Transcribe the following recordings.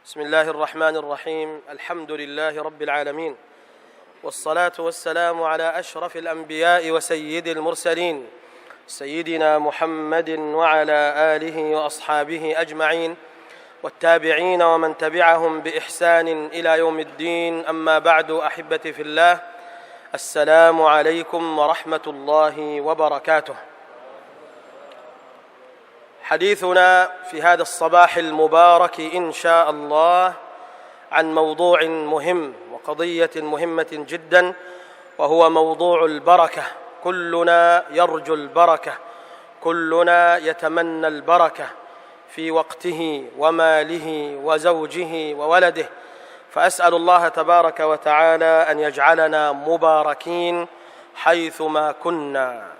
بسم الله الرحمن الرحيم. الحمد لله رب العالمين، والصلاة والسلام على أشرف الأنبياء وسيد المرسلين سيدنا محمد وعلى آله وأصحابه أجمعين والتابعين ومن تبعهم بإحسان إلى يوم الدين. أما بعد، أحبتي في الله، السلام عليكم ورحمة الله وبركاته. حديثنا في هذا الصباح المبارك إن شاء الله عن موضوع مهم وقضية مهمة جدا، وهو موضوع البركة. كلنا يرجو البركة، كلنا يتمنى البركة في وقته وماله وزوجه وولده، فأسأل الله تبارك وتعالى أن يجعلنا مباركين حيثما كنا.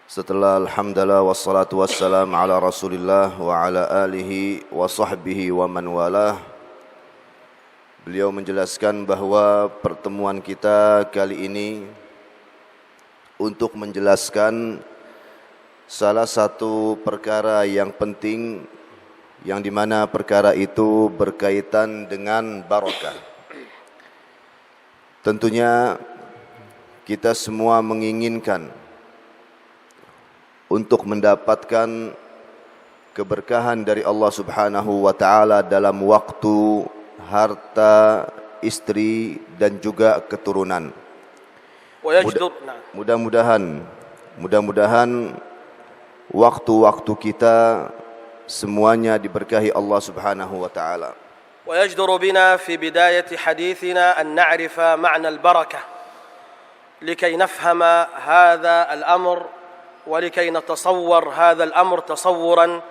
Setelah alhamdulillah wassalatu wassalam ala rasulillah wa ala alihi wa sahbihi wa man walah, beliau menjelaskan bahwa pertemuan kita kali ini untuk menjelaskan salah satu perkara yang penting, yang dimana perkara itu berkaitan dengan barakah. Tentunya kita semua menginginkan untuk mendapatkan keberkahan dari Allah Subhanahu wa taala dalam waktu, harta, istri dan juga keturunan. Mudah-mudahan waktu-waktu kita semuanya diberkahi Allah Subhanahu wa taala. ويجدر بنا في بداية حديثنا أن نعرف معنى البركة لكي نفهم هذا الأمر ولكي نتصور هذا الأمر تصورا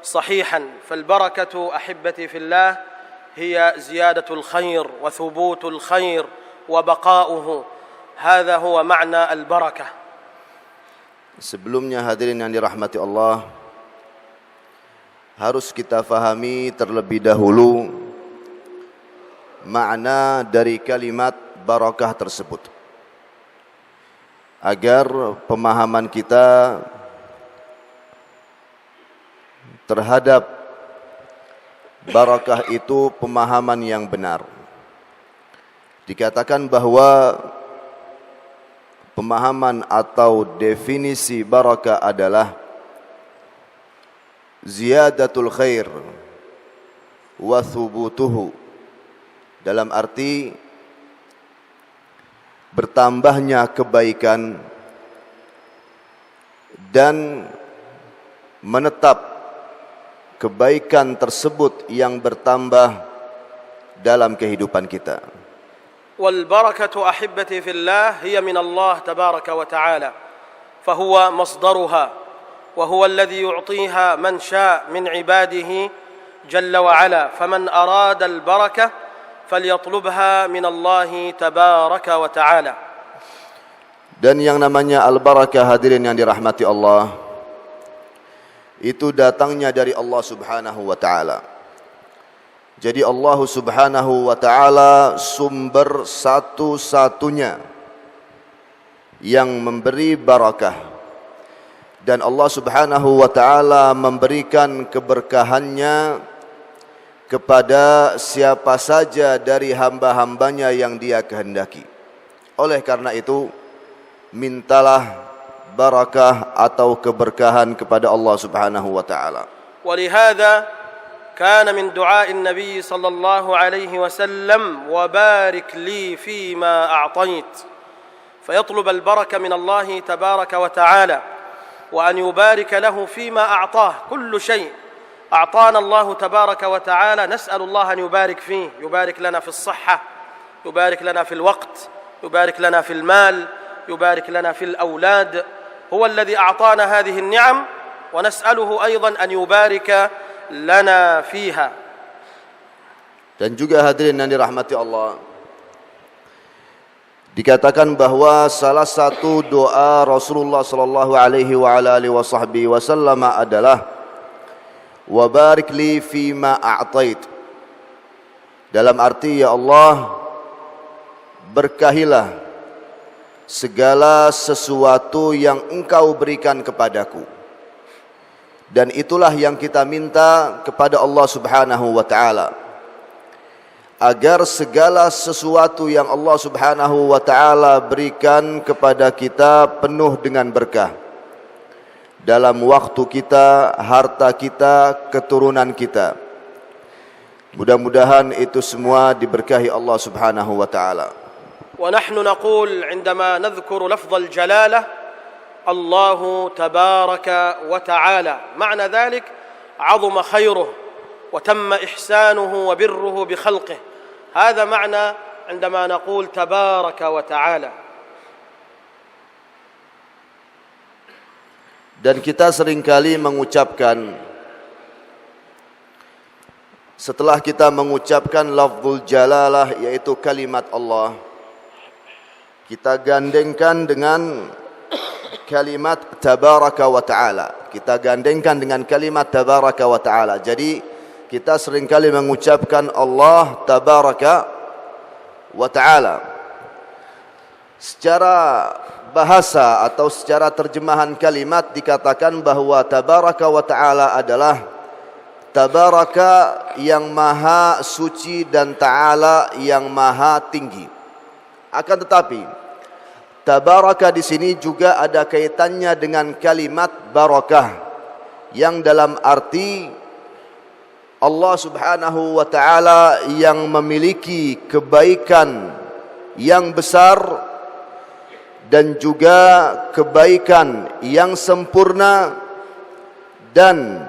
صحيحا. فالبركة أحبتي في الله هي زيادة الخير وثبوت الخير وبقاؤه. هذا هو معنى البركة. Sebelumnya hadirin yang dirahmati Allah, harus kita fahami terlebih dahulu makna dari kalimat barakah tersebut, agar pemahaman kita terhadap barakah itu pemahaman yang benar. Dikatakan bahwa pemahaman atau definisi barakah adalah ziyadatul khair wa thubutuhu, dalam arti bertambahnya kebaikan dan menetap kebaikan tersebut yang bertambah dalam kehidupan kita. Wal barakatu ahibbati fillah hiya min Allah tabaraka wa ta'ala, fahuwa masdaruha wa huwa alladhi yu'tiha man syaa' min ibadihi jalla wa ala. Faman arada al barakah فليطلبها من الله تبارك وتعالى. Dan yang namanya al-barakah, hadirin yang dirahmati Allah, itu datangnya dari Allah Subhanahu wa taala. Jadi Allah Subhanahu wa taala sumber satu-satunya yang memberi barakah, dan Allah Subhanahu wa taala memberikan keberkahannya kepada siapa saja dari hamba-hambanya yang Dia kehendaki. Oleh karena itu, mintalah barakah atau keberkahan kepada Allah Subhanahu wa taala. Walihada kana min du'a an-nabi sallallahu alaihi wasallam wa barik li fima a'tait, fayatlub al-baraka min Allah tabaraka wa ta'ala wa an yubarika lahu fima a'tah. Kullu shay' أعطانا الله تبارك وتعالى نسأل الله أن يبارك فيه، يبارك لنا في الصحة، يبارك لنا في الوقت، يبارك لنا في المال، يبارك لنا في الأولاد. هو الذي أعطانا هذه النعم ونسأله أيضا أن يبارك لنا فيها. Dan juga hadirin yang dirahmati Allah, dikatakan bahwa salah satu doa Rasulullah sallallahu alaihi wa ala alihi wasallam adalah wa barik li fima a'tait, dalam arti, ya Allah, berkahilah segala sesuatu yang Engkau berikan kepadaku. Dan itulah yang kita minta kepada Allah Subhanahu wa ta'ala, agar segala sesuatu yang Allah Subhanahu wa ta'ala berikan kepada kita penuh dengan berkah dalam waktu kita, harta kita, keturunan kita. Mudah-mudahan itu semua diberkahi Allah Subhanahu wa ta'ala. ونحن نقول عندما نذكر لفظ الجلالة الله تبارك وتعالى، معنى ذلك عظم خيره وتم إحسانه وبره بخلقه. هذا معنى عندما نقول تبارك وتعالى. Dan kita seringkali mengucapkan, setelah kita mengucapkan lafzul jalalah, yaitu kalimat Allah, kita gandengkan dengan kalimat tabaraka wa ta'ala. Kita gandengkan dengan kalimat tabaraka wa ta'ala. Jadi kita seringkali mengucapkan Allah tabaraka wa ta'ala. Secara bahasa atau secara terjemahan kalimat dikatakan bahwa tabaraka wa ta'ala adalah tabaraka yang maha suci dan ta'ala yang maha tinggi. Akan tetapi tabaraka di sini juga ada kaitannya dengan kalimat barakah, yang dalam arti Allah Subhanahu wa ta'ala yang memiliki kebaikan yang besar dan juga kebaikan yang sempurna, dan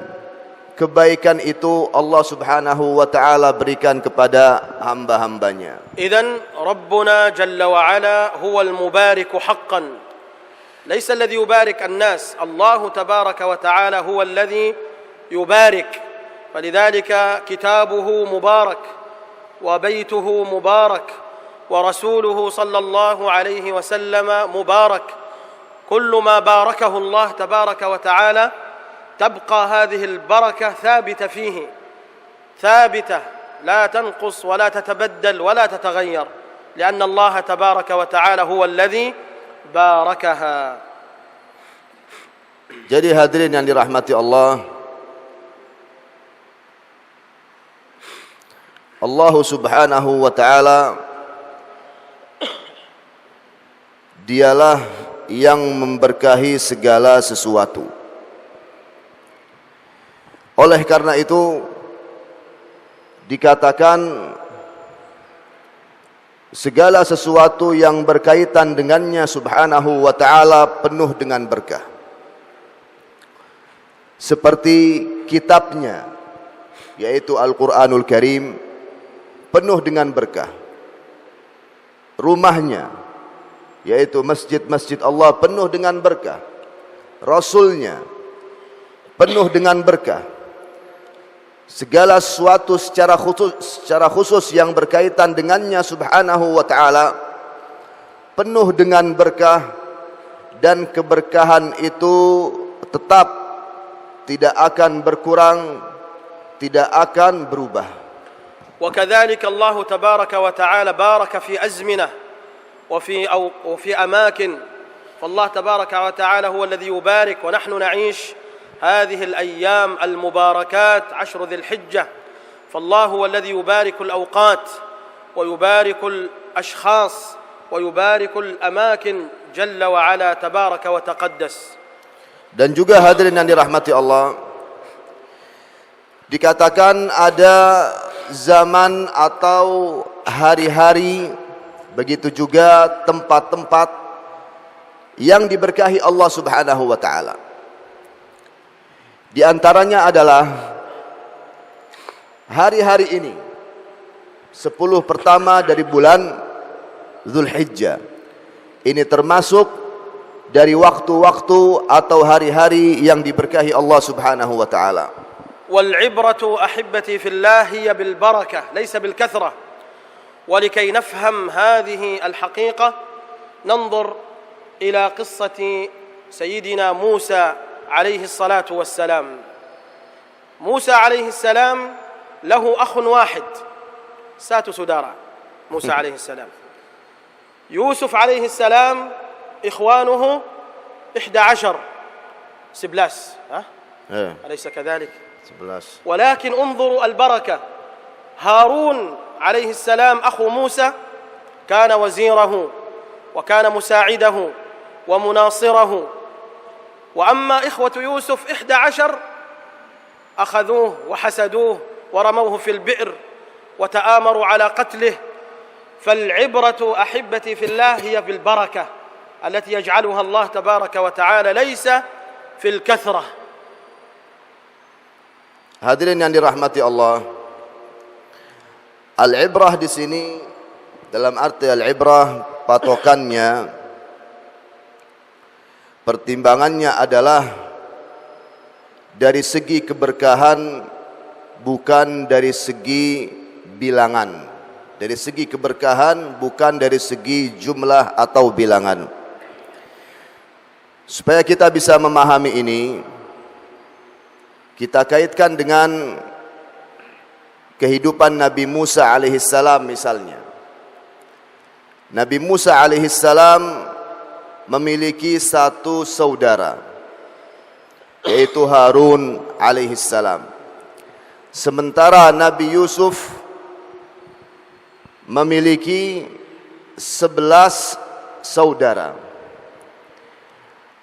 kebaikan itu Allah Subhanahu wa ta'ala berikan kepada hamba-hambanya. إذن ربنا جل وعلا هو المبارك حقا، ليس الذي يبارك الناس. الله تبارك وتعالى هو الذي يبارك، فلذلك كتابه مبارك وبيته مبارك ورسوله صلى الله عليه وسلم مبارك. كل ما باركه الله تبارك وتعالى تبقى هذه البركة ثابتة فيه، ثابتة لا تنقص ولا تتبدل ولا تتغير، لأن الله تبارك وتعالى هو الذي باركها. Jadi hadirin yang dirahmati Allah, Allah Subhanahu wa ta'ala dialah yang memberkahi segala sesuatu. Oleh karena itu dikatakan segala sesuatu yang berkaitan dengannya Subhanahu wa ta'ala penuh dengan berkah. Seperti kitabnya, yaitu Al-Quranul Karim, penuh dengan berkah. Rumahnya, yaitu masjid-masjid Allah, penuh dengan berkah. Rasulnya penuh dengan berkah. Segala sesuatu secara khusus yang berkaitan dengannya Subhanahu wa ta'ala penuh dengan berkah, dan keberkahan itu tetap tidak akan berkurang, tidak akan berubah. وكذلك الله تبارك وتعالى بارك في أزمنة وفي أماكن، فالله تبارك وتعالى هو الذي يبارك، ونحن نعيش هذه الأيام المباركات 10 ذي الحجة، فالله هو الذي يبارك الأوقات ويبارك الأشخاص ويبارك الأماكن جل وعلا تبارك وتقدس. Dan juga hadirin yang dirahmati Allah, dikatakan ada zaman atau hari-hari, begitu juga tempat-tempat yang diberkahi Allah Subhanahu wa ta'ala. Di antaranya adalah hari-hari ini, 10 pertama dari bulan Dzulhijjah. Ini termasuk dari waktu-waktu atau hari-hari yang diberkahi Allah Subhanahu wa ta'ala. والعبرة أحبتي في الله هي بالبركة ليس بالكثرة، ولكي نفهم هذه الحقيقة ننظر إلى قصة سيدنا موسى عليه الصلاة والسلام. موسى عليه السلام له أخ واحد سات سدارة، موسى عليه السلام. يوسف عليه السلام إخوانه 11 11 أليس كذلك؟ 11. ولكن انظروا البركة. هارون عليه السلام أخو موسى كان وزيره وكان مساعده ومناصره، وأما إخوة يوسف 11 أخذوه وحسدوه ورموه في البئر وتآمروا على قتله. فالعبرة أحبتي في الله هي بالبركة التي يجعلها الله تبارك وتعالى، ليس في الكثرة. Hadirin yang dirahmati Allah, al-ibrah di sini dalam arti al-ibrah patokannya, pertimbangannya adalah dari segi keberkahan, bukan dari segi bilangan. Dari segi keberkahan, bukan dari segi jumlah atau bilangan. Supaya kita bisa memahami ini, kita kaitkan dengan kehidupan Nabi Musa alaihissalam misalnya. Nabi Musa alaihissalam memiliki satu saudara, yaitu Harun alaihissalam. Sementara Nabi Yusuf memiliki 11 saudara.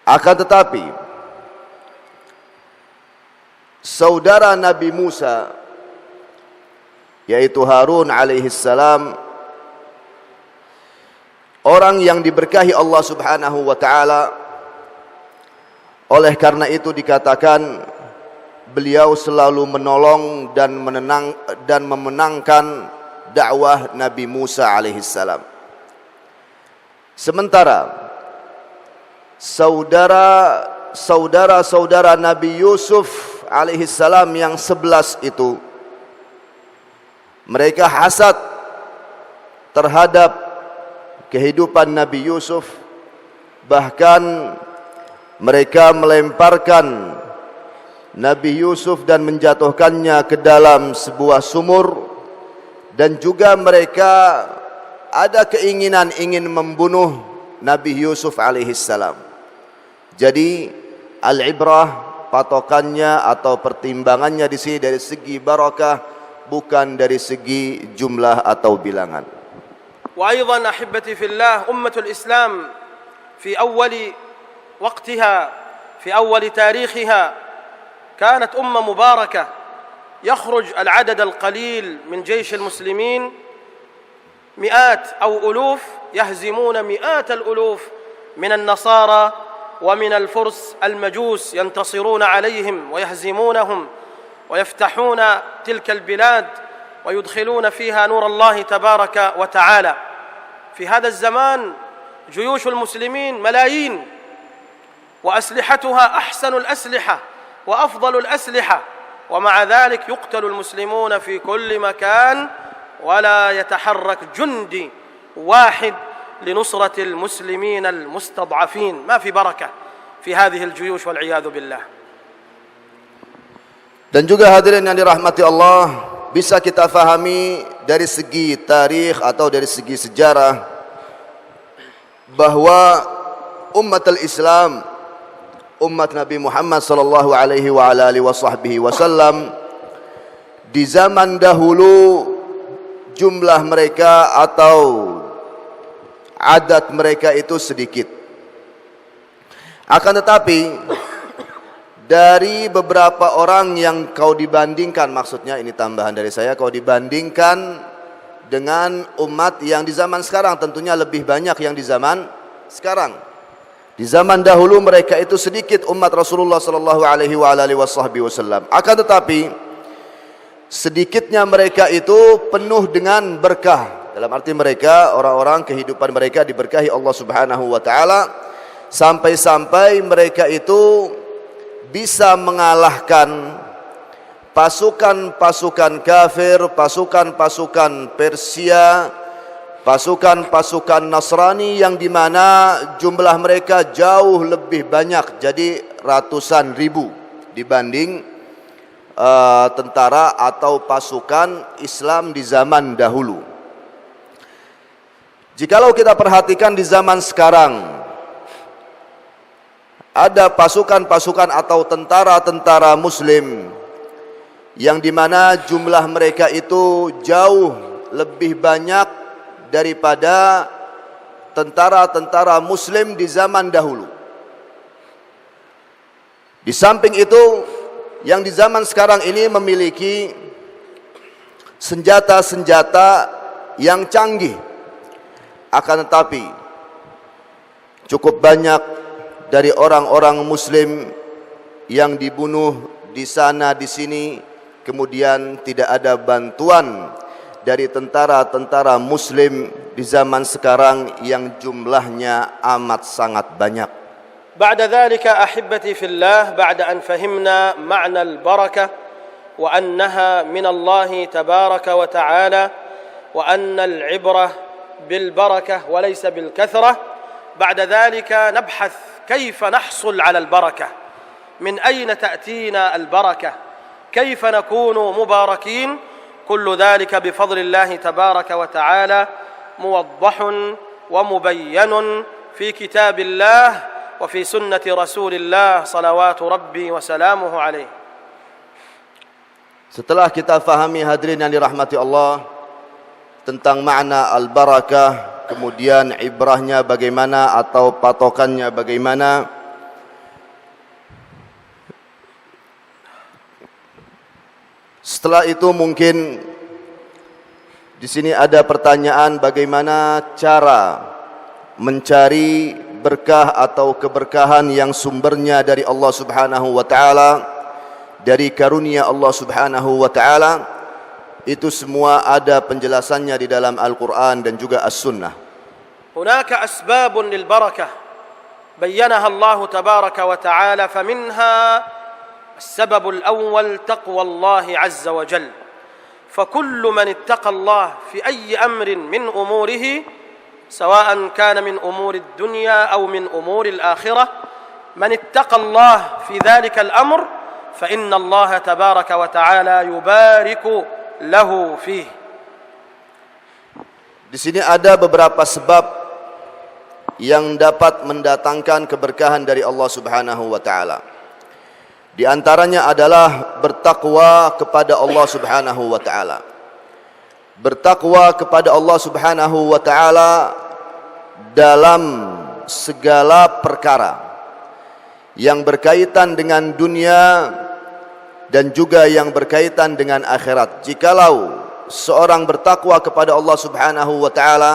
Akan tetapi saudara Nabi Musa, yaitu Harun alaihissalam, orang yang diberkahi Allah subhanahu wa ta'ala. Oleh karena itu dikatakan beliau selalu menolong dan memenangkan dakwah Nabi Musa alaihissalam. Sementara saudara-saudara Nabi Yusuf alaihissalam yang 11 itu, mereka hasad terhadap kehidupan Nabi Yusuf. Bahkan mereka melemparkan Nabi Yusuf dan menjatuhkannya ke dalam sebuah sumur. Dan juga mereka ada keinginan ingin membunuh Nabi Yusuf alaihissalam. Jadi al-ibrah patokannya atau pertimbangannya di sini dari segi barakah, bukan dari segi jumlah atau bilangan. Wa aidan ahibbati fillah, ummatul Islam fi awwal waqtiha, fi awwal tarikhiha, kanat umma mubarakah. يخرج العدد القليل من جيش المسلمين مئات أو ألوف، يهزمون مئات الألوف من النصارى ومن الفرس المجوس، ينتصرون عليهم ويهزمونهم ويفتحون تلك البلاد ويدخلون فيها نور الله تبارك وتعالى. في هذا الزمان جيوش المسلمين ملايين وأسلحتها أحسن الأسلحة وأفضل الأسلحة، ومع ذلك يقتل المسلمون في كل مكان ولا يتحرك جندي واحد لنصرة المسلمين المستضعفين. ما في بركة في هذه الجيوش والعياذ بالله. Dan juga hadirin yang dirahmati Allah, bisa kita fahami dari segi tarikh atau dari segi sejarah bahwa umatul Islam, umat Nabi Muhammad sallallahu alaihi wa ala alihi wasallam, di zaman dahulu jumlah mereka atau adat mereka itu sedikit. Akan tetapi dari beberapa orang yang kau dibandingkan, maksudnya ini tambahan dari saya, kau dibandingkan dengan umat yang di zaman sekarang, tentunya lebih banyak yang di zaman sekarang. Di zaman dahulu mereka itu sedikit, umat Rasulullah sallallahu alaihi wasallam. Akan tetapi sedikitnya mereka itu penuh dengan berkah. Dalam arti mereka, orang-orang kehidupan mereka diberkahi Allah subhanahu wa ta'ala, sampai-sampai mereka itu bisa mengalahkan pasukan-pasukan kafir, pasukan-pasukan Persia, pasukan-pasukan Nasrani yang dimana jumlah mereka jauh lebih banyak, jadi ratusan ribu dibanding tentara atau pasukan Islam di zaman dahulu. Jikalau kita perhatikan di zaman sekarang, ada pasukan-pasukan atau tentara-tentara muslim yang dimana jumlah mereka itu jauh lebih banyak daripada tentara-tentara muslim di zaman dahulu. Di samping itu, yang di zaman sekarang ini memiliki senjata-senjata yang canggih, akan tetapi cukup banyak dari orang-orang muslim yang dibunuh di sana di sini, kemudian tidak ada bantuan dari tentara-tentara muslim di zaman sekarang yang jumlahnya amat sangat banyak. بعد ذلك أحبتي في الله، بعد أن فهمنا معنى البركة وأنها من الله تبارك وتعالى وأن العبرة بالبركة وليس بالكثرة، بعد ذلك نبحث كيف نحصل على البركة، من أين تأتينا البركة، كيف نكون مباركين. كل ذلك بفضل الله تبارك وتعالى موضح ومبين في كتاب الله وفي سنة رسول الله صلوات ربي وسلامه عليه. Setelah kita fahami hadirin yang dirahmati Allah tentang makna al-barakah, kemudian ibrahnya bagaimana atau patokannya bagaimana, setelah itu mungkin di sini ada pertanyaan bagaimana cara mencari berkah atau keberkahan yang sumbernya dari Allah Subhanahu wa taala, dari karunia Allah Subhanahu wa taala. Itu semua ada penjelasannya di dalam Al-Qur'an dan juga As-Sunnah. هناك أسباب للبركة بينها الله تبارك وتعالى، فمنها السبب الأول تقوى الله عز وجل، فكل من اتقى الله في أي أمر من أموره، سواء كان من أمور الدنيا أو من أمور الآخرة، من اتقى الله في ذلك الأمر فإن الله تبارك وتعالى يبارك له فيه. Di sini ada beberapa sebab yang dapat mendatangkan keberkahan dari Allah Subhanahu wa taala. Di antaranya adalah bertakwa kepada Allah Subhanahu wa taala. Bertakwa kepada Allah Subhanahu wa taala dalam segala perkara yang berkaitan dengan dunia dan juga yang berkaitan dengan akhirat. Jikalau seorang bertakwa kepada Allah Subhanahu wa taala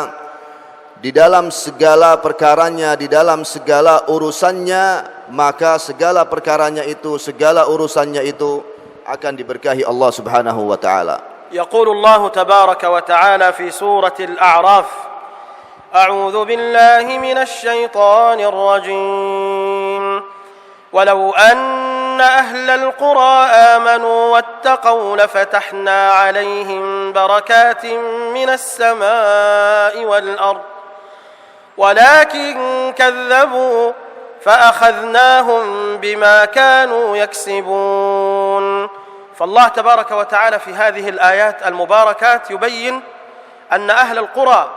di dalam segala perkaranya, di dalam segala urusannya, maka segala perkaranya itu, segala urusannya itu akan diberkahi Allah Subhanahu wa taala. يقول الله تبارك وتعالى في سورة الأعراف: أعوذ بالله من الشيطان الرجيم ولو أن أهل القرى آمنوا واتقوا لفتحنا عليهم بركات من السماء والأرض ولكن كذبوا فأخذناهم بما كانوا يكسبون. فالله تبارك وتعالى في هذه الآيات المباركات يبين أن أهل القرى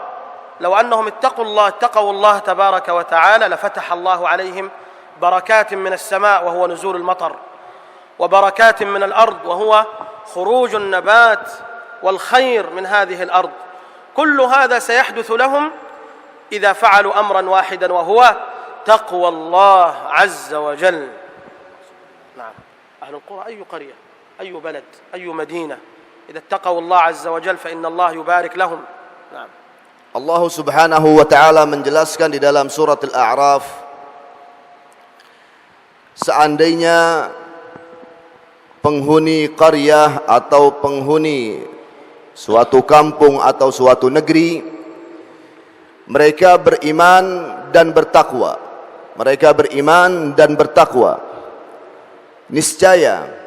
لو أنهم اتقوا الله تبارك وتعالى لفتح الله عليهم بركات من السماء وهو نزول المطر، وبركات من الأرض وهو خروج النبات والخير من هذه الأرض. كل هذا سيحدث لهم إذا فعلوا أمرا واحدا وهو تقوى الله عز وجل. نعم، أهل القرى أي قرية، أي بلد، أي مدينة، إذا اتقوا الله عز وجل فإن الله يبارك لهم. نعم. Allah Subhanahu wa taala menjelaskan di dalam surat Al-A'raf, seandainya penghuni qaryah atau penghuni suatu kampung atau suatu negeri mereka beriman dan bertakwa, mereka beriman dan bertakwa, niscaya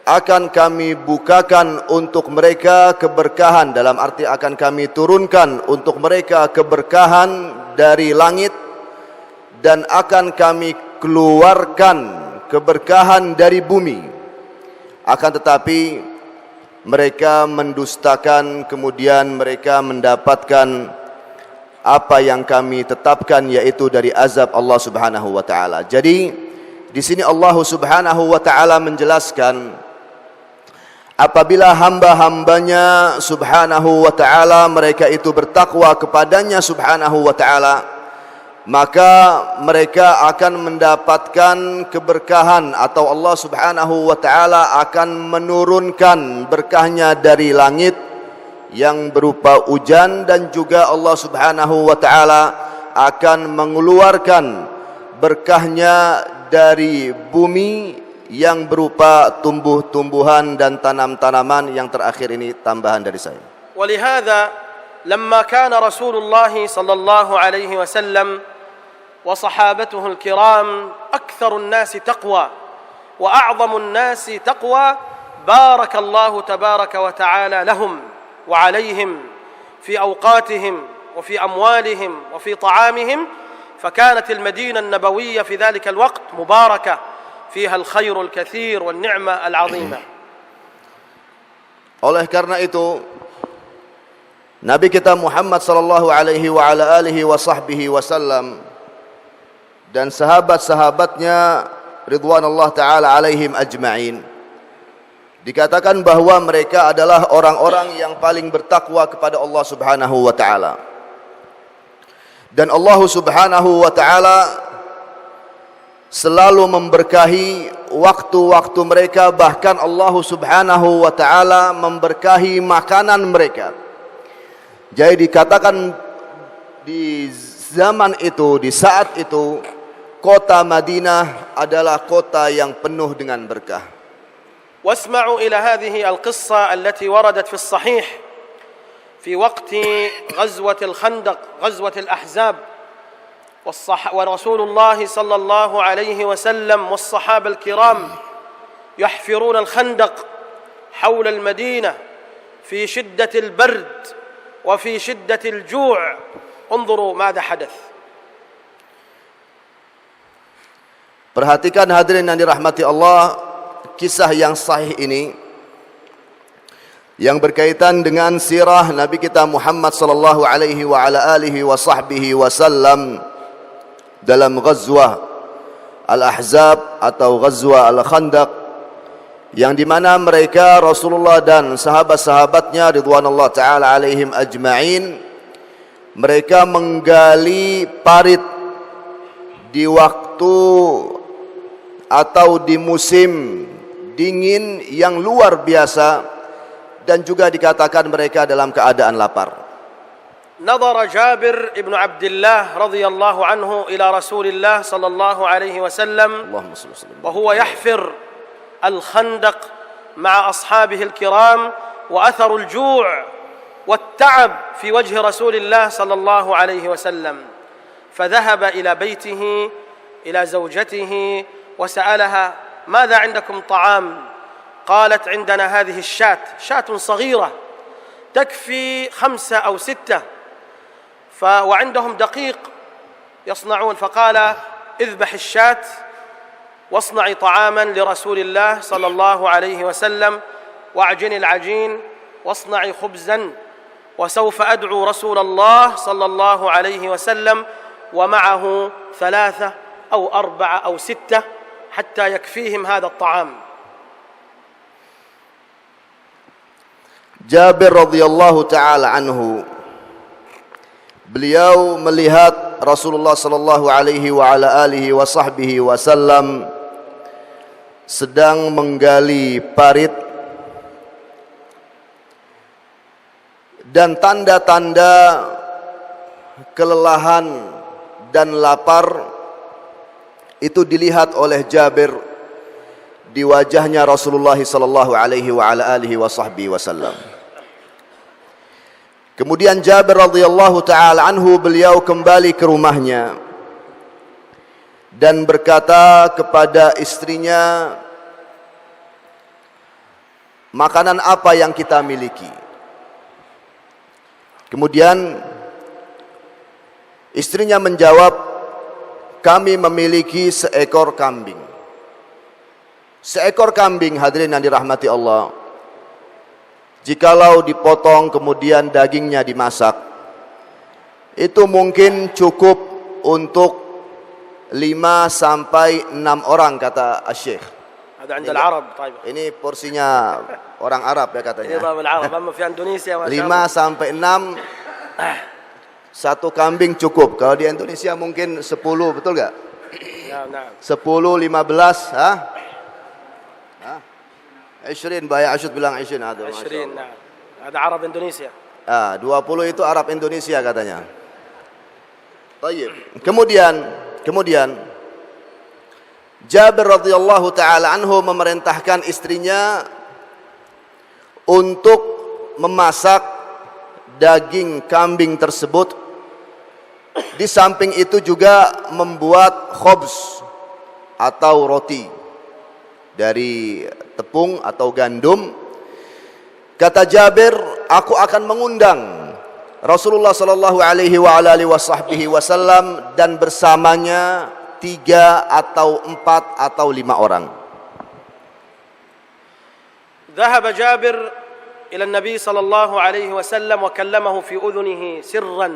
akan kami bukakan untuk mereka keberkahan, dalam arti akan kami turunkan untuk mereka keberkahan dari langit, dan akan kami keluarkan keberkahan dari bumi. Akan tetapi mereka mendustakan, kemudian mereka mendapatkan apa yang kami tetapkan, yaitu dari azab Allah Subhanahu wa taala. Jadi di sini Allah Subhanahu wa taala menjelaskan, apabila hamba-hambanya Subhanahu wa taala mereka itu bertakwa kepadanya Subhanahu wa taala, maka mereka akan mendapatkan keberkahan, atau Allah Subhanahu wa taala akan menurunkan berkahnya dari langit yang berupa hujan, dan juga Allah Subhanahu wa taala akan mengeluarkan berkahnya dari bumi yang berupa tumbuh-tumbuhan dan tanam-tanaman. Yang terakhir ini tambahan dari saya. ولهذا لما كان رسول الله صلى الله عليه وسلم وصحابته الكرام أكثر الناس تقوى وأعظم الناس تقوى، بارك الله تبارك وتعالى لهم وعليهم في أوقاتهم وفي أموالهم وفي طعامهم، فكانت المدينة النبوية في ذلك الوقت مباركة فيها الخير الكثير والنعمة العظيمة. Oleh karena itu Nabi kita Muhammad sallallahu alaihi wa ala alihi wa sahbihi wasallam dan sahabat-sahabatnya ridwanullah taala alaihim ajma'in, dikatakan bahwa mereka adalah orang-orang yang paling bertakwa kepada Allah Subhanahu wa taala. Dan Allah Subhanahu wa taala selalu memberkahi waktu-waktu mereka, bahkan Allah Subhanahu wa taala memberkahi makanan mereka. Jadi dikatakan di zaman itu, di saat itu, kota Madinah adalah kota yang penuh dengan berkah. واسمعوا إلى هذه القصة التي وردت في الصحيح في وقت غزوة الخندق، غزوة الأحزاب، ورسول الله صلى الله عليه وسلم والصحابة الكرام يحفرون الخندق حول المدينة في شدة البرد وفي شدة الجوع. انظروا ماذا حدث. Perhatikan hadirin yang dirahmati Allah, kisah yang sahih ini yang berkaitan dengan sirah Nabi kita Muhammad sallallahu alaihi wa ala alihi wa sahbihi wasallam dalam ghazwah Al-Ahzab atau ghazwah Al-Khandaq, yang dimana mereka Rasulullah dan sahabat-sahabatnya ridwanullah ta'ala alaihim ajma'in, mereka menggali parit di waktu atau di musim dingin yang luar biasa, dan juga dikatakan mereka dalam keadaan lapar. نظر جابر بن عبد الله رضي الله عنه إلى رسول الله صلى الله عليه وسلم وهو يحفر الخندق مع أصحابه الكرام، وأثر الجوع والتعب في وجه رسول الله صلى الله عليه وسلم، فذهب إلى بيته إلى زوجته وسألها: ماذا عندكم طعام؟ قالت: عندنا هذه الشاة، شاة صغيرة تكفي 5 أو 6، وعندهم دقيق يصنعون، فقال: اذبح الشاة واصنعي طعاما لرسول الله صلى الله عليه وسلم، واعجني العجين واصنعي خبزا، وسوف أدعو رسول الله صلى الله عليه وسلم ومعه 3 أو 4 أو 6 حتى يكفيهم هذا الطعام. Jabir radhiyallahu taala anhu, beliau melihat Rasulullah sallallahu alaihi wa ala alihi wa sahbihi wasallam sedang menggali parit, dan tanda-tanda kelelahan dan lapar itu dilihat oleh Jabir di wajahnya Rasulullah sallallahu alaihi wa ala alihi wa sahbihi wasallam. Kemudian Jabir radhiyallahu taala anhu, beliau kembali ke rumahnya dan berkata kepada istrinya, makanan apa yang kita miliki? Kemudian istrinya menjawab, kami memiliki seekor kambing. Seekor kambing, hadirin yang dirahmati Allah, jikalau dipotong kemudian dagingnya dimasak, itu mungkin cukup untuk 5 sampai 6 orang kata Syekh. هذا عند العرب طيب. Ini porsinya orang Arab ya katanya. نظام العرب أما في إندونيسيا ما شاء 5 الله. sampai 6 satu kambing cukup. Kalau di Indonesia mungkin 10, betul gak? نعم نعم. 10, 15, ha? 20, Baya Asyud bilang 20. 20 نعم. هذا عرب إندونيسيا. 20 itu Arab Indonesia katanya. Baik. Kemudian Jabir radhiyallahu taala anhu memerintahkan istrinya untuk memasak daging kambing tersebut. Di samping itu juga membuat khobz atau roti dari tepung atau gandum. Kata Jabir, aku akan mengundang Rasulullah sallallahu alaihi wa alihi wasallam dan bersamanya 3 atau 4 atau 5 orang. ذهب جابر إلى النبي صلى الله عليه وسلم وكلمه في أذنه سرا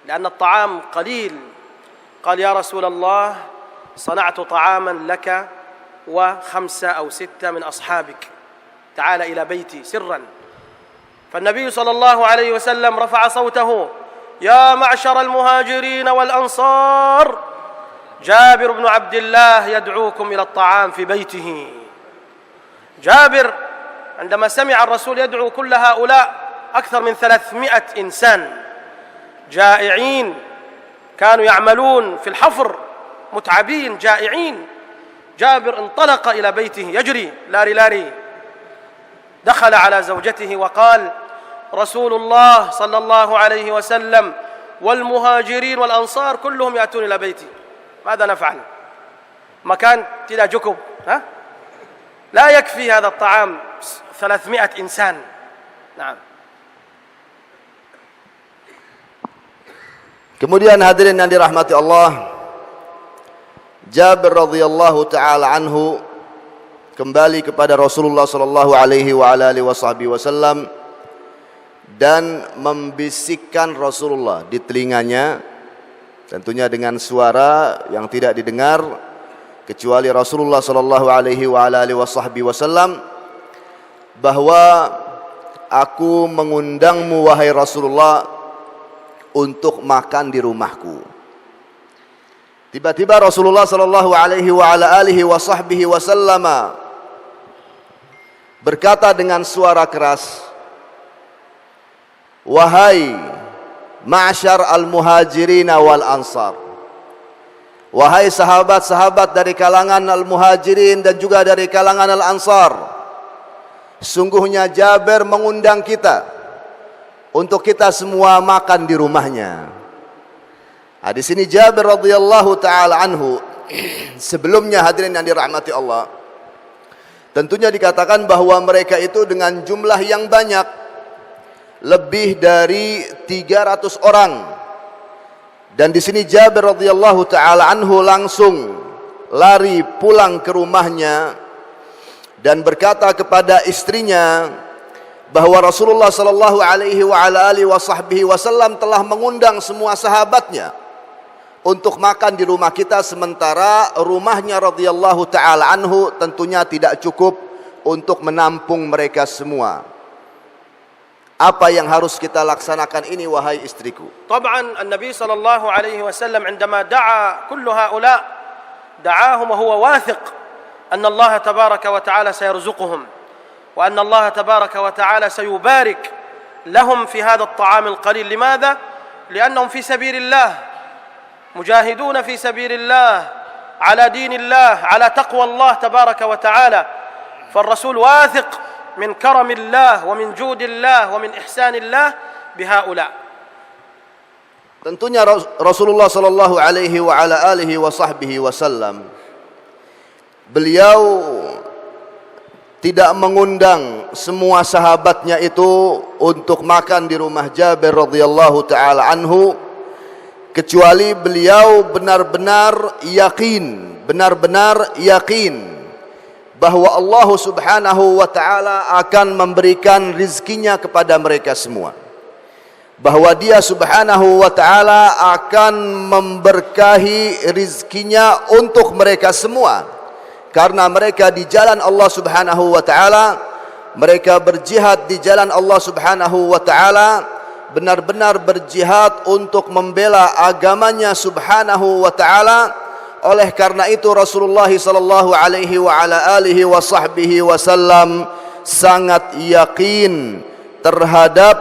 لأن الطعام قليل. قال يا رسول الله صنعت طعاما لك و5 أو 6 من أصحابك، تعال إلى بيتي سرا. فالنبي صلى الله عليه وسلم رفع صوته يا معشر المهاجرين والأنصار جابر بن عبد الله يدعوكم إلى الطعام في بيته. جابر عندما سمع الرسول يدعو كل هؤلاء أكثر من 300 إنسان جائعين، كانوا يعملون في الحفر متعبين جائعين، جابر انطلق إلى بيته يجري لاري دخل على زوجته وقال رسول الله صلى الله عليه وسلم والمهاجرين والأنصار كلهم يأتون إلى بيتي، ماذا نفعل؟ مكان tidak cukup، لا يكفي هذا الطعام 300 إنسان. نعم. Kemudian hadirin yang dirahmati Allah, Jabir radhiyallahu taala anhu kembali kepada Rasulullah sallallahu alaihi wa alihi wasallam dan membisikkan Rasulullah di telinganya, tentunya dengan suara yang tidak didengar kecuali Rasulullah sallallahu alaihi wa alihi wasallam, bahwa aku mengundangmu wahai Rasulullah untuk makan di rumahku. Tiba-tiba Rasulullah sallallahu alaihi wa alihi wasallam berkata dengan suara keras, wahai ma'syar al-muhajirin wal ansar, wahai sahabat-sahabat dari kalangan al-muhajirin dan juga dari kalangan al-ansar, sungguhnya Jabir mengundang kita untuk kita semua makan di rumahnya. Di sini Jabir radhiyallahu taala anhu, sebelumnya hadirin yang dirahmati Allah, tentunya dikatakan bahwa mereka itu dengan jumlah yang banyak, lebih dari 300 orang. Dan di sini Jabir radhiyallahu taala anhu langsung lari pulang ke rumahnya dan berkata kepada istrinya bahwa Rasulullah sallallahu alaihi wa alihi wasallam telah mengundang semua sahabatnya untuk makan di rumah kita, sementara rumahnya radhiyallahu taala anhu tentunya tidak cukup untuk menampung mereka semua. Apa yang harus kita laksanakan ini wahai istriku? طبعا النبي صلى الله عليه وسلم عندما دعا كل هؤلاء دعاهم وهو واثق أن الله تبارك وتعالى سيرزقهم وأن الله تبارك وتعالى سيبارك لهم في هذا الطعام القليل. لماذا؟ لأنهم في سبيل الله، مجاهدون في سبيل الله، على دين الله، على تقوى الله تبارك وتعالى. فالرسول واثق من كرم الله ومن جود الله ومن إحسان الله بهؤلاء. Tentunya Rasulullah sallallahu alaihi wa alihi wasallam beliau tidak mengundang semua sahabatnya itu untuk makan di rumah Jabir radhiyallahu taala anhu, kecuali beliau benar-benar yakin bahwa Allah subhanahu wa ta'ala akan memberikan rizkinya kepada mereka semua. bahwa Dia Subhanahu wa taala akan memberkahi rizkinya untuk mereka semua, karena mereka di jalan Allah Subhanahu wa taala, mereka berjihad di jalan Allah Subhanahu wa taala, benar-benar berjihad untuk membela agamanya Subhanahu wa taala. Oleh karena itu Rasulullah sallallahu alaihi wa ala alihi wa sahbihi wasallam sangat yakin terhadap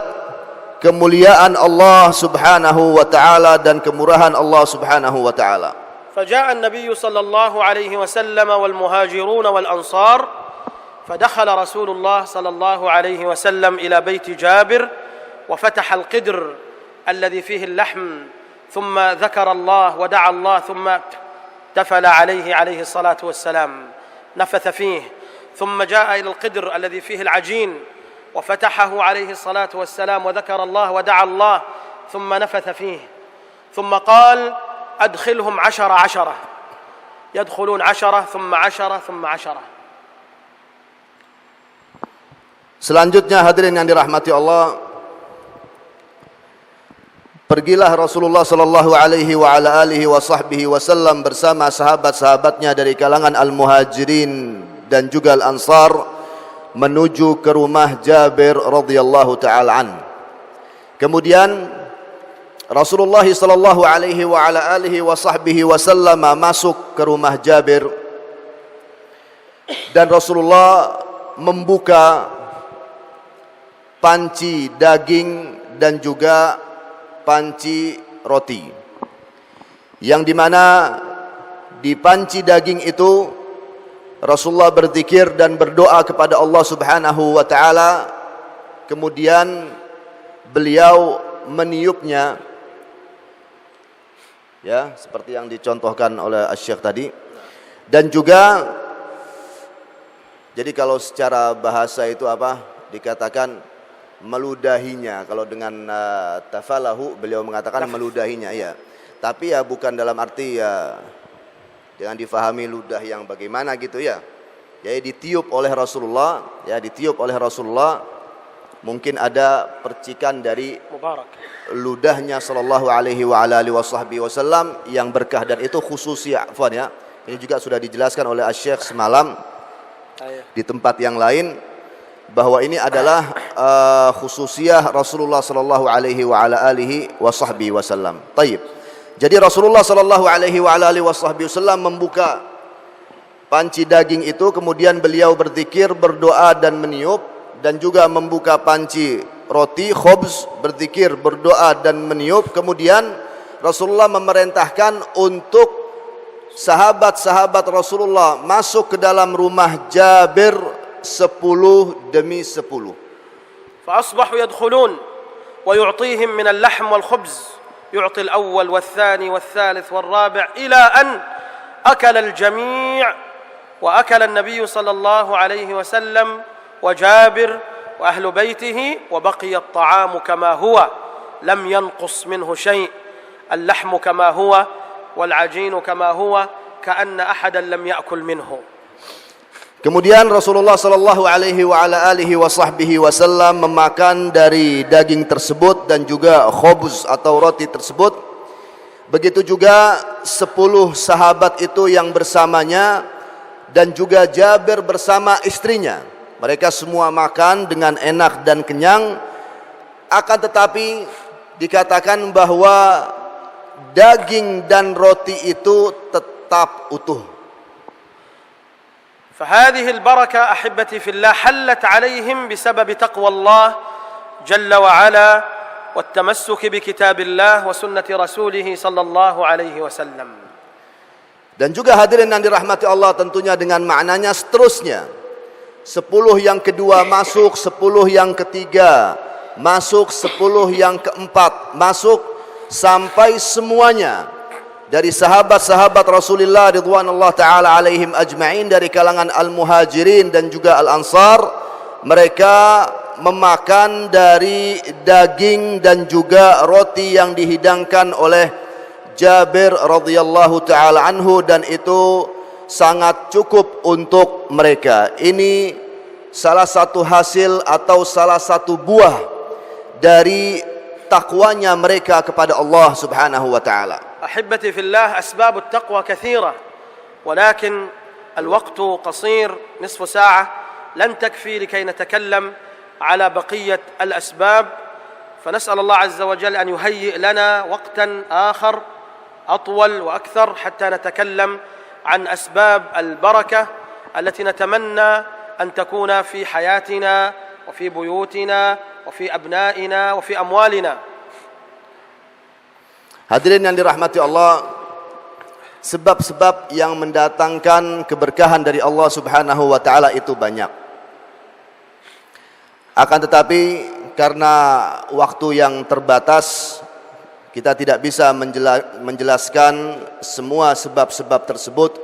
kemuliaan Allah Subhanahu wa taala dan kemurahan Allah Subhanahu wa taala. فجاء النبي صلى الله عليه وسلم والمهاجرون والأنصار فدخل رسول الله صلى الله عليه وسلم إلى بيت جابر وفتح القدر الذي فيه اللحم ثم ذكر الله ودعا الله ثم تفل عليه الصلاة والسلام نفث فيه ثم جاء إلى القدر الذي فيه العجين وفتحه عليه الصلاة والسلام وذكر الله ودعا الله ثم نفث فيه ثم قال أدخلهم 10 يدخلون 10 ثم 10 ثم 10. Selanjutnya hadirin yang dirahmati Allah, pergilah Rasulullah sallallahu alaihi wa ala alihi wa sahbihi wasallam bersama sahabat-sahabatnya dari kalangan Al-Muhajirin dan juga Al-Ansar menuju ke rumah Jabir radhiyallahu taala an. Kemudian Rasulullah sallallahu alaihi wa ala alihi wa sahbihi wasallam masuk ke rumah Jabir dan Rasulullah membuka panci daging dan juga panci roti, yang dimana di panci daging itu Rasulullah berzikir dan berdoa kepada Allah Subhanahu wa taala. Kemudian beliau meniupnya, ya, seperti yang dicontohkan oleh Asy-Syaikh tadi. Dan juga, jadi kalau secara bahasa itu apa? Dikatakan meludahinya. Kalau dengan tafalahu beliau mengatakan meludahinya, ya. Tapi ya bukan dalam arti ya jangan difahami ludah yang bagaimana gitu ya. Jadi ditiup oleh Rasulullah, ya, ditiup oleh Rasulullah. Mungkin ada percikan dari ludahnya sallallahu alaihi wa ala alihi wasallam yang berkah, dan itu khususnya afwan ya. Ini juga sudah dijelaskan oleh Asy-Syaikh semalam di tempat yang lain, bahwa ini adalah khususiyah Rasulullah sallallahu alaihi wa ala alihi wasallam. Baik. Jadi Rasulullah sallallahu alaihi wa ala alihi wasallam membuka panci daging itu, kemudian beliau berzikir, berdoa dan meniup, dan juga membuka panci roti khubz, berzikir, berdoa dan meniup. Kemudian Rasulullah memerintahkan untuk sahabat-sahabat Rasulullah masuk ke dalam rumah Jabir 10 demi 10. فأصبحوا يدخلون ويعطيهم من اللحم والخبز، يعطي الأول والثاني والثالث والرابع إلى أن أكل الجميع، وأكل النبي صلى الله عليه وسلم وجابر وأهل بيته، وبقي الطعام كما هو لم ينقص منه شيء، اللحم كما هو والعجين كما هو كأن أحدا لم يأكل منه. Kemudian Rasulullah sallallahu alaihi wa ala alihi wasallam memakan dari daging tersebut dan juga khubz atau roti tersebut. Begitu juga 10 sahabat itu yang bersamanya dan juga Jabir bersama istrinya. Mereka semua makan dengan enak dan kenyang. Akan tetapi dikatakan bahwa daging dan roti itu tetap utuh. فهذه البركة أحبتي في الله حلت عليهم بسبب تقوى الله جل وعلا والتمسك بكتاب الله وسنة رسوله صلى الله عليه وسلم. Dan juga hadirin yang dirahmati Allah, tentunya dengan maknanya seterusnya. 10 yang kedua masuk, 10 yang ketiga masuk, 10 yang keempat masuk, sampai semuanya dari sahabat-sahabat Rasulullah ridwanullah ta'ala alaihim ajma'in dari kalangan Al-Muhajirin dan juga Al-Ansar, mereka memakan dari daging dan juga roti yang dihidangkan oleh Jabir radhiyallahu ta'ala anhu, dan itu sangat cukup untuk mereka. Ini salah satu hasil atau salah satu buah dari takwanya mereka kepada Allah Subhanahu wa taala. أحبتي في الله، أسباب التقوى كثيرة، ولكن الوقت قصير، نصف ساعة لن تكفي لكي نتكلم على بقية الأسباب، فنسأل الله عز وجل أن يهيئ لنا وقتا آخر أطول وأكثر حتى نتكلم عن أسباب البركة التي نتمنى أن تكون في حياتنا وفي بيوتنا وفي أبنائنا وفي أموالنا. Hadirin yang dirahmati Allah, sebab-sebab yang mendatangkan keberkahan dari Allah Subhanahu wa taala itu banyak. Akan tetapi karena waktu yang terbatas, kita tidak bisa menjelaskan semua sebab-sebab tersebut.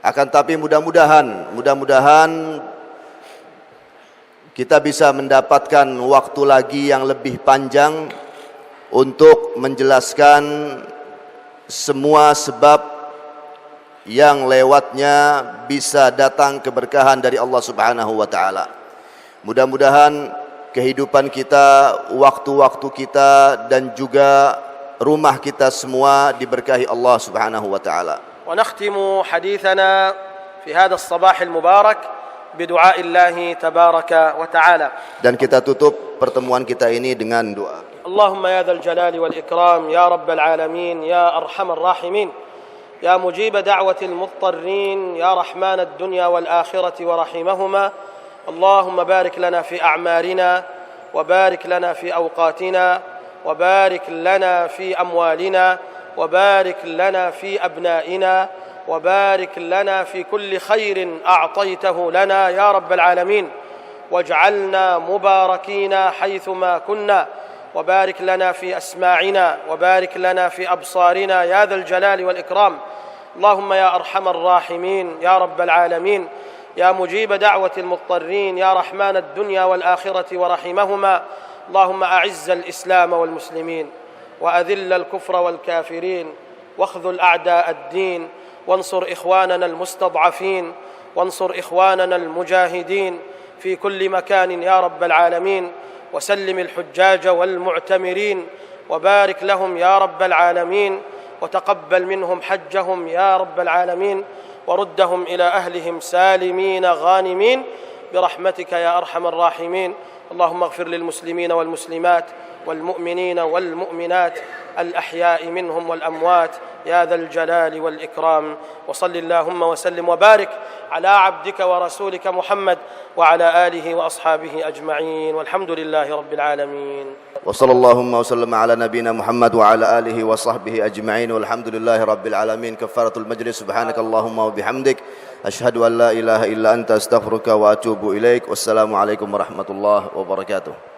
Akan tetapi mudah-mudahan kita bisa mendapatkan waktu lagi yang lebih panjang untuk menjelaskan semua sebab yang lewatnya bisa datang keberkahan dari Allah Subhanahu wa taala. Mudah-mudahan kehidupan kita, waktu-waktu kita dan juga rumah kita semua diberkahi Allah Subhanahu wa taala. ونختم حديثنا في هذا الصباح المبارك بدعاء الله تبارك وتعالى. Dan kita tutup pertemuan kita ini dengan doa. اللهم يا ذا الجلال والإكرام يا رب العالمين يا أرحم الراحمين يا مجيب دعوة المضطرين يا رحمن الدنيا والآخرة ورحيمهما، اللهم بارك لنا في أعمارنا وبارك لنا في أوقاتنا وبارك لنا في أموالنا وبارك لنا في أبنائنا وبارك لنا في كل خير أعطيته لنا يا رب العالمين، واجعلنا مباركين حيثما كنا، وبارك لنا في أسماعنا وبارك لنا في أبصارنا يا ذا الجلال والإكرام. اللهم يا أرحم الراحمين يا رب العالمين يا مجيب دعوة المضطرين يا رحمن الدنيا والآخرة ورحمهما، اللهم أعز الإسلام والمسلمين وأذل الكفر والكافرين واخذل أعداء الدين، وانصر إخواننا المستضعفين وانصر إخواننا المجاهدين في كل مكان يا رب العالمين، وسلم الحجاج والمعتمرين وبارك لهم يا رب العالمين، وتقبل منهم حجهم يا رب العالمين، وردهم إلى أهلهم سالمين غانمين برحمتك يا أرحم الراحمين. اللهم اغفر للمسلمين والمسلمات والمؤمنين والمؤمنات الأحياء منهم والأموات يا ذا الجلال والإكرام، وصل اللهم وسلم وبارك على عبدك ورسولك محمد وعلى آله وأصحابه أجمعين، والحمد لله رب العالمين. وصلى اللهم وسلم على نبينا محمد وعلى آله وصحبه أجمعين والحمد لله رب العالمين. كفارة المجلس سبحانك اللهم وبحمدك أشهد أن لا إله إلا أنت أستغفرك وأتوب إليك. والسلام عليكم ورحمة الله وبركاته.